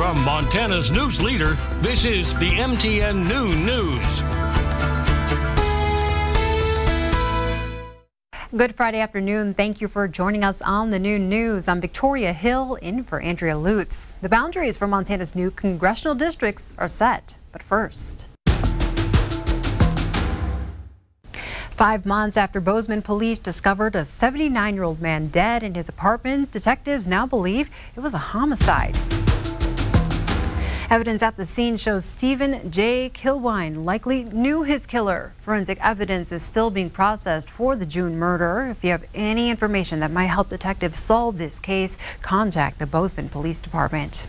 From Montana's news leader, this is the MTN Noon News. Good Friday afternoon. Thank you for joining us on the Noon News. I'm Victoria Hill in for Andrea Lutz. The boundaries for Montana's new congressional districts are set. But first, 5 months after Bozeman police discovered a 79-year-old man dead in his apartment, detectives now believe it was a homicide. Evidence at the scene shows Stephen J. Kilwine likely knew his killer. Forensic evidence is still being processed for the June murder. If you have any information that might help detectives solve this case, contact the Bozeman Police Department.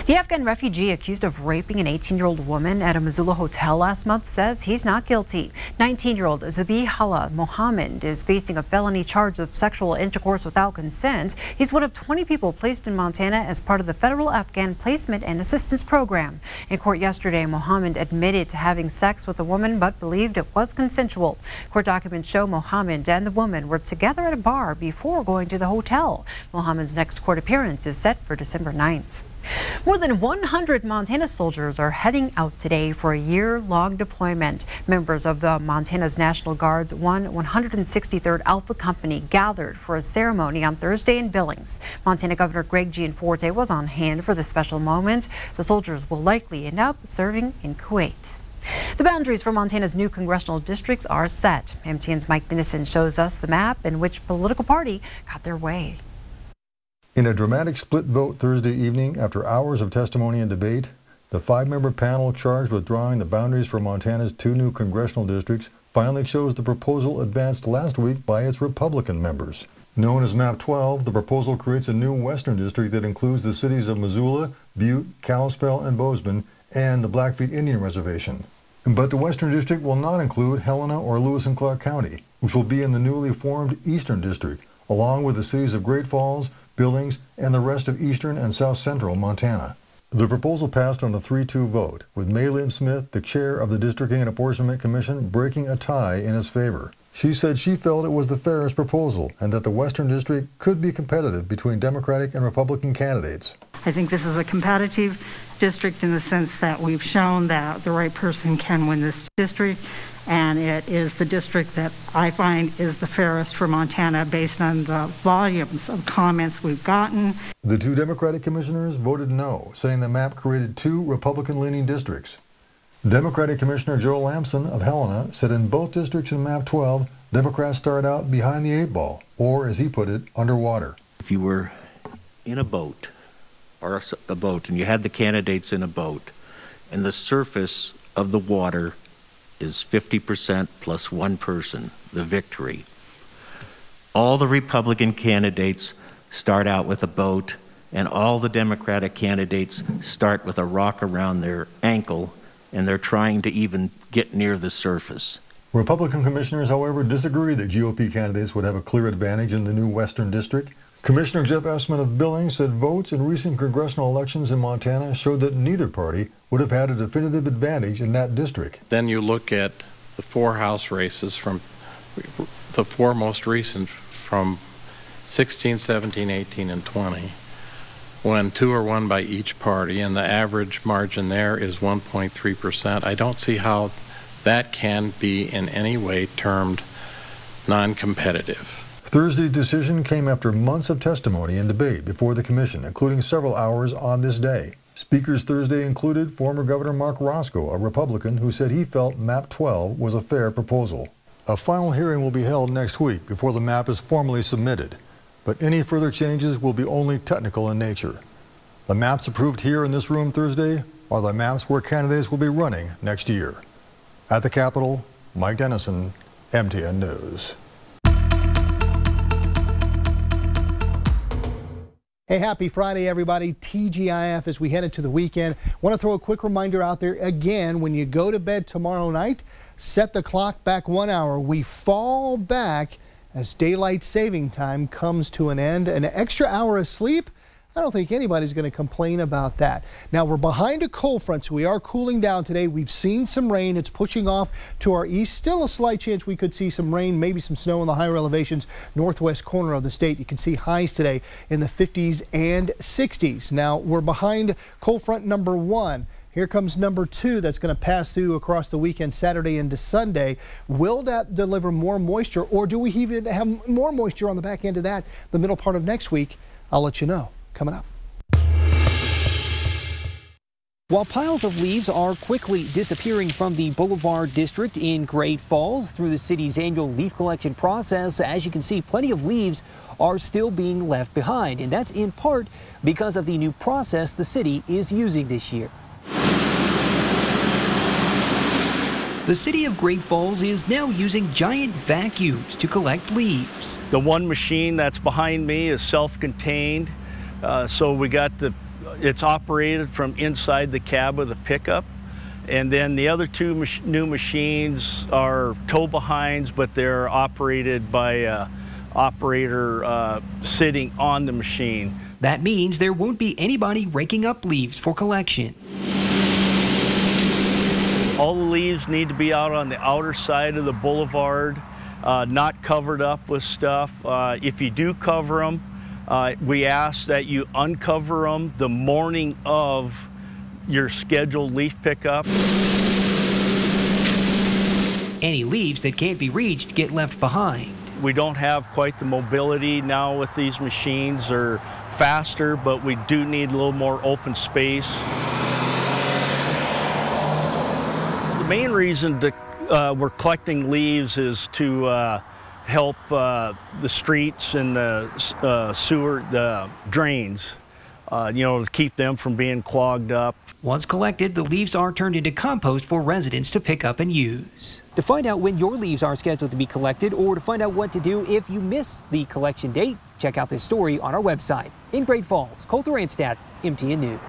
The Afghan refugee accused of raping an 18-year-old woman at a Missoula hotel last month says he's not guilty. 19-year-old Zabihallah Mohammed is facing a felony charge of sexual intercourse without consent. He's one of 20 people placed in Montana as part of the federal Afghan Placement and Assistance Program. In court yesterday, Mohammed admitted to having sex with the woman but believed it was consensual. Court documents show Mohammed and the woman were together at a bar before going to the hotel. Mohammed's next court appearance is set for December 9th. More than 100 Montana soldiers are heading out today for a year-long deployment. Members of the Montana's National Guard's 163rd Alpha Company gathered for a ceremony on Thursday in Billings. Montana Governor Greg Gianforte was on hand for the special moment. The soldiers will likely end up serving in Kuwait. The boundaries for Montana's new congressional districts are set. MTN's Mike Dennison shows us the map in which political party got their way. In a dramatic split vote Thursday evening, after hours of testimony and debate, the 5-member panel charged with drawing the boundaries for Montana's 2 new congressional districts finally chose the proposal advanced last week by its Republican members. Known as Map 12, the proposal creates a new western district that includes the cities of Missoula, Butte, Kalispell, and Bozeman, and the Blackfeet Indian Reservation. But the western district will not include Helena or Lewis and Clark County, which will be in the newly formed eastern district, along with the cities of Great Falls, Billings, and the rest of eastern and south central Montana. The proposal passed on a 3-2 vote, with MAYLINN Smith, the chair of the Districting and Apportionment Commission, breaking a tie in its favor. She said she felt it was the fairest proposal and that the Western District could be competitive between Democratic and Republican candidates. I think this is a competitive district in the sense that we've shown that the right person can win this district, and it is the district that I find is the fairest for Montana based on the volumes of comments we've gotten. The 2 Democratic commissioners voted no, saying the map created 2 Republican-leaning districts. Democratic Commissioner Joe LAMSON of Helena said in both districts in Map 12, Democrats started out behind the 8 ball, or as he put it, underwater. If you were in a boat, or a boat, and you had the candidates in a boat, and the surface of the water is 50% plus 1 person, the victory. All the Republican candidates start out with a boat, and all the Democratic candidates start with a rock around their ankle, and they're trying to even get near the surface. Republican commissioners, however, disagree that GOP candidates would have a clear advantage in the new Western District. Commissioner Jeff ESSMANN of Billings said votes in recent congressional elections in Montana showed that neither party would have had a definitive advantage in that district. Then you look at the 4 House races from the 4 most recent from 16, 17, 18, and 20, when 2 are won by each party, and the average margin there is 1.3%. I don't see how that can be in any way termed non-competitive. Thursday's decision came after months of testimony and debate before the commission, including several hours on this day. Speakers Thursday included former Governor Mark Roscoe, a Republican who said he felt Map 12 was a fair proposal. A final hearing will be held next week before the map is formally submitted, but any further changes will be only technical in nature. The maps approved here in this room Thursday are the maps where candidates will be running next year. At the Capitol, Mike Dennison, MTN News. Hey, happy Friday, everybody. TGIF as we head into the weekend. Want to throw a quick reminder out there again, when you go to bed tomorrow night, set the clock back 1 hour. We fall back as daylight saving time comes to an end. An extra hour of sleep, I don't think anybody's going to complain about that. Now, we're behind a cold front, so we are cooling down today. We've seen some rain. It's pushing off to our east. Still a slight chance we could see some rain, maybe some snow in the higher elevations, northwest corner of the state. You can see highs today in the 50s and 60s. Now, we're behind cold front number 1. Here comes number 2 that's going to pass through across the weekend, Saturday into Sunday. Will that deliver more moisture, or do we even have more moisture on the back end of that the middle part of next week? I'll let you know coming up. While piles of leaves are quickly disappearing from the Boulevard District in Great Falls through the city's annual leaf collection process, as you can see, plenty of leaves are still being left behind, and that's in part because of the new process the city is using this year. The city of Great Falls is now using giant vacuums to collect leaves. The one machine that's behind me is self-contained, so we got it's operated from inside the cab of the pickup, and then the other 2 new machines are tow-behinds, but they're operated by an operator sitting on the machine. That means there won't be anybody raking up leaves for collection. All the leaves need to be out on the outer side of the boulevard, not covered up with stuff. If you do cover them, we ask that you uncover them the morning of your scheduled leaf pickup. Any leaves that can't be reached get left behind. We don't have quite the mobility now with these machines. They're faster, but we do need a little more open space. The main reason we're collecting leaves is to help the streets and the sewer, the drains, to keep them from being clogged up. Once collected, the leaves are turned into compost for residents to pick up and use. To find out when your leaves are scheduled to be collected, or to find out what to do if you miss the collection date, check out this story on our website. In Great Falls, Colter Anstad, MTN News.